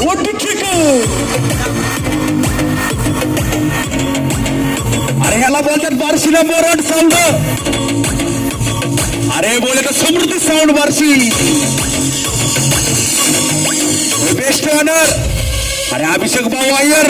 What the kick? अरे ह्याला बोलतात बार्शी नंबर 1 साऊंड. अरे बोले तर समृद्धी साऊंड बार्शी बेस्ट रनर. अरे अभिषेक भाऊ अय्यर